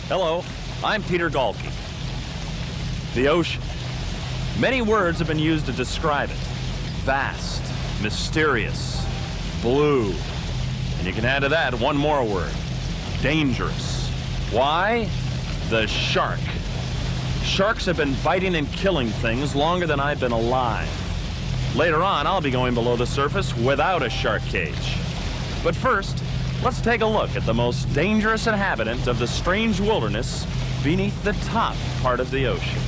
Hello, I'm Peter Galke. The ocean. Many words have been used to describe it. Vast, mysterious, blue. And you can add to that one more word. Dangerous. Why? The shark. Sharks have been biting and killing things longer than I've been alive. Later on, I'll be going below the surface without a shark cage. But first, let's take a look at the most dangerous inhabitant of the strange wilderness beneath the top part of the ocean.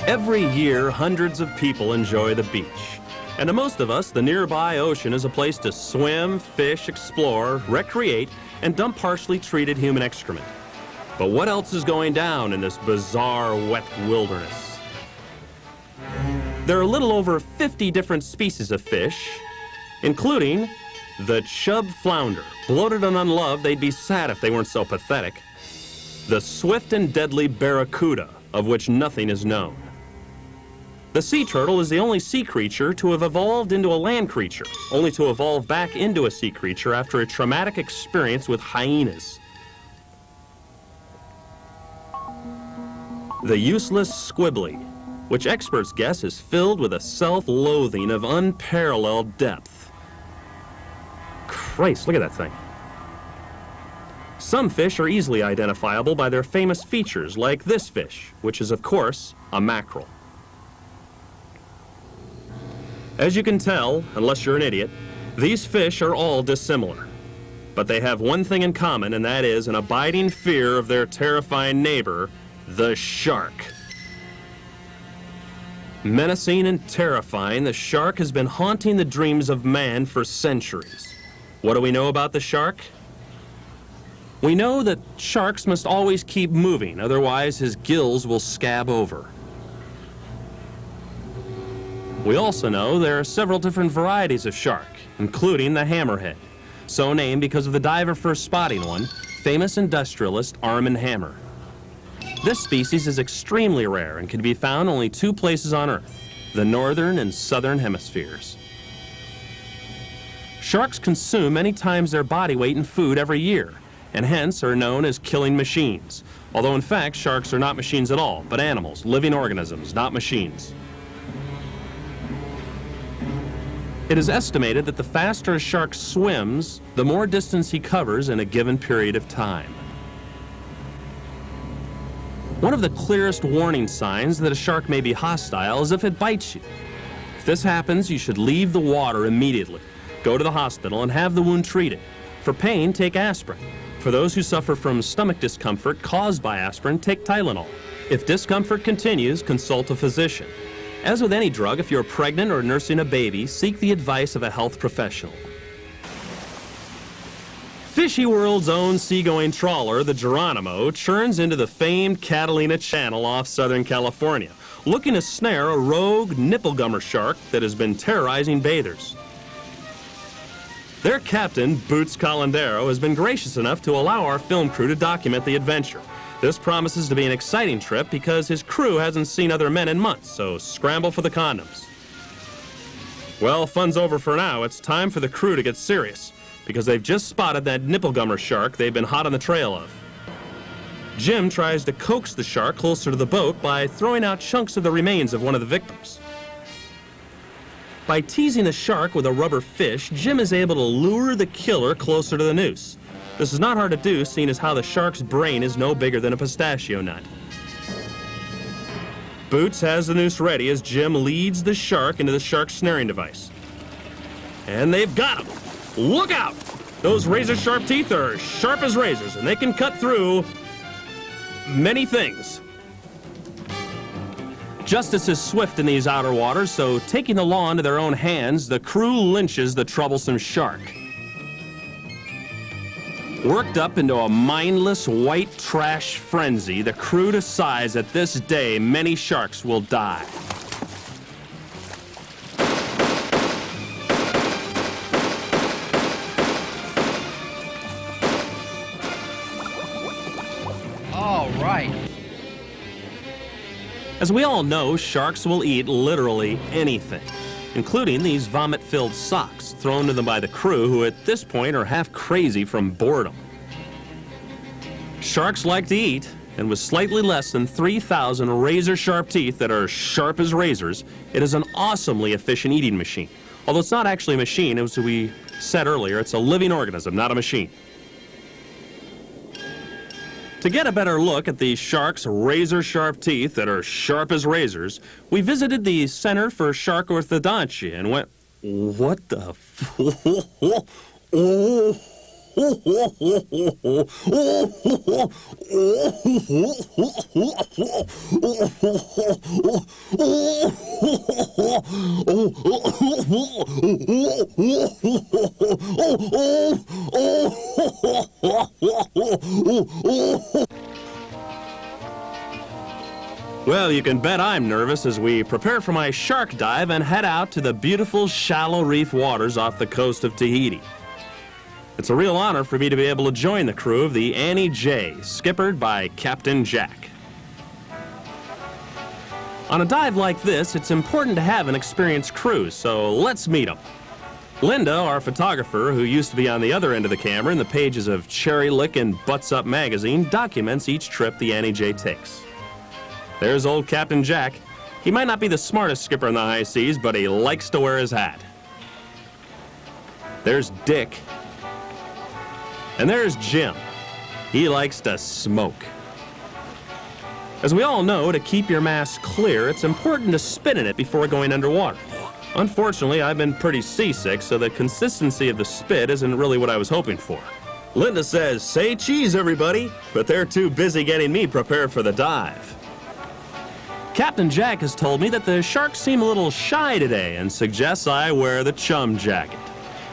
Every year, hundreds of people enjoy the beach. And to most of us, the nearby ocean is a place to swim, fish, explore, recreate, and dump partially treated human excrement. But what else is going down in this bizarre, wet wilderness? There are a little over 50 different species of fish, including the chub flounder. Bloated and unloved, they'd be sad if they weren't so pathetic. The swift and deadly barracuda, of which nothing is known. The sea turtle is the only sea creature to have evolved into a land creature, only to evolve back into a sea creature after a traumatic experience with hyenas. The useless squibbly, which experts guess is filled with a self-loathing of unparalleled depth. Christ, look at that thing. Some fish are easily identifiable by their famous features, like this fish, which is, of course, a mackerel. As you can tell, unless you're an idiot, these fish are all dissimilar. But they have one thing in common, and that is an abiding fear of their terrifying neighbor, the shark. Menacing and terrifying, the shark has been haunting the dreams of man for centuries. What do we know about the shark? We know that sharks must always keep moving, otherwise his gills will scab over. We also know there are several different varieties of shark, including the hammerhead, so named because of the diver first spotting one, famous industrialist Armand Hammer. This species is extremely rare and can be found only two places on Earth, the northern and southern hemispheres. Sharks consume many times their body weight in food every year, and hence are known as killing machines, although in fact sharks are not machines at all, but animals, living organisms, not machines. It is estimated that the faster a shark swims, the more distance he covers in a given period of time. One of the clearest warning signs that a shark may be hostile is if it bites you. If this happens, you should leave the water immediately. Go to the hospital and have the wound treated. For pain, take aspirin. For those who suffer from stomach discomfort caused by aspirin, take Tylenol. If discomfort continues, consult a physician. As with any drug, if you're pregnant or nursing a baby, seek the advice of a health professional. Fishy World's own seagoing trawler, the Geronimo, churns into the famed Catalina Channel off Southern California, looking to snare a rogue nipple-gummer shark that has been terrorizing bathers. Their captain, Boots Colandero, has been gracious enough to allow our film crew to document the adventure. This promises to be an exciting trip because his crew hasn't seen other men in months, so scramble for the condoms. Well, fun's over for now. It's time for the crew to get serious, because they've just spotted that nipple-gummer shark they've been hot on the trail of. Jim tries to coax the shark closer to the boat by throwing out chunks of the remains of one of the victims. By teasing the shark with a rubber fish, Jim is able to lure the killer closer to the noose. This is not hard to do, seeing as how the shark's brain is no bigger than a pistachio nut. Boots has the noose ready as Jim leads the shark into the shark's snaring device. And they've got him! Look out! Those razor-sharp teeth are sharp as razors, and they can cut through many things. Justice is swift in these outer waters, so taking the law into their own hands, the crew lynches the troublesome shark. Worked up into a mindless white trash frenzy, the crew decides that this day many sharks will die. All right. As we all know, sharks will eat literally anything. including these vomit-filled socks thrown to them by the crew, who at this point are half crazy from boredom. Sharks like to eat, and with slightly less than 3,000 razor-sharp teeth that are sharp as razors, it is an awesomely efficient eating machine. Although it's not actually a machine, as we said earlier, it's a living organism, not a machine. To get a better look at the shark's razor-sharp teeth that are sharp as razors, we visited the Center for Shark Orthodontia and went, what the f... Well, you can bet I'm nervous as we prepare for my shark dive and head out to the beautiful shallow reef waters off the coast of Tahiti. It's a real honor for me to be able to join the crew of the Annie J, skippered by Captain Jack. On a dive like this, it's important to have an experienced crew, so let's meet them. Linda, our photographer, who used to be on the other end of the camera in the pages of Cherry Lick and Butts Up magazine, documents each trip the Annie J takes. There's old Captain Jack. He might not be the smartest skipper in the high seas, but he likes to wear his hat. There's Dick. And there's Jim. He likes to smoke. As we all know, to keep your mask clear, it's important to spit in it before going underwater. Unfortunately, I've been pretty seasick, so the consistency of the spit isn't really what I was hoping for. Linda says, "Say cheese, everybody," but they're too busy getting me prepared for the dive. Captain Jack has told me that the sharks seem a little shy today and suggests I wear the chum jacket.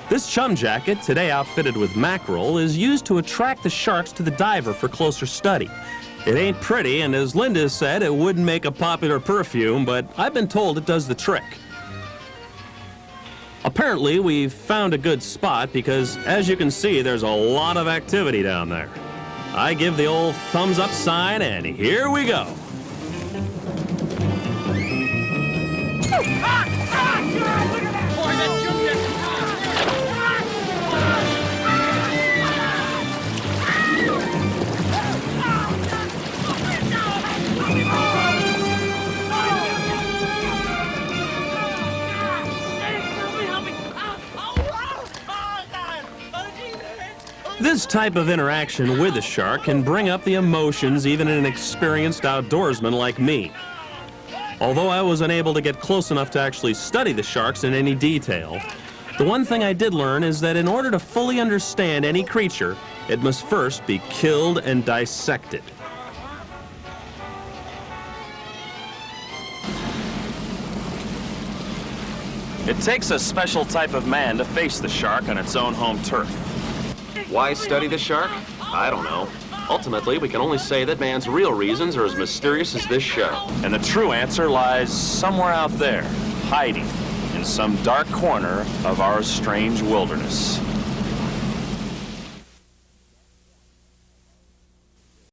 This chum jacket, today outfitted with mackerel, is used to attract the sharks to the diver for closer study. It ain't pretty, and as Linda said, it wouldn't make a popular perfume, but I've been told it does the trick. Apparently, we've found a good spot because, as you can see, there's a lot of activity down there. I give the old thumbs up sign, and here we go. This type of interaction with a shark can bring up the emotions even in an experienced outdoorsman like me. Although I was unable to get close enough to actually study the sharks in any detail, the one thing I did learn is that in order to fully understand any creature, it must first be killed and dissected. It takes a special type of man to face the shark on its own home turf. Why study the shark? I don't know. Ultimately, we can only say that man's real reasons are as mysterious as this show. And the true answer lies somewhere out there, hiding in some dark corner of our strange wilderness.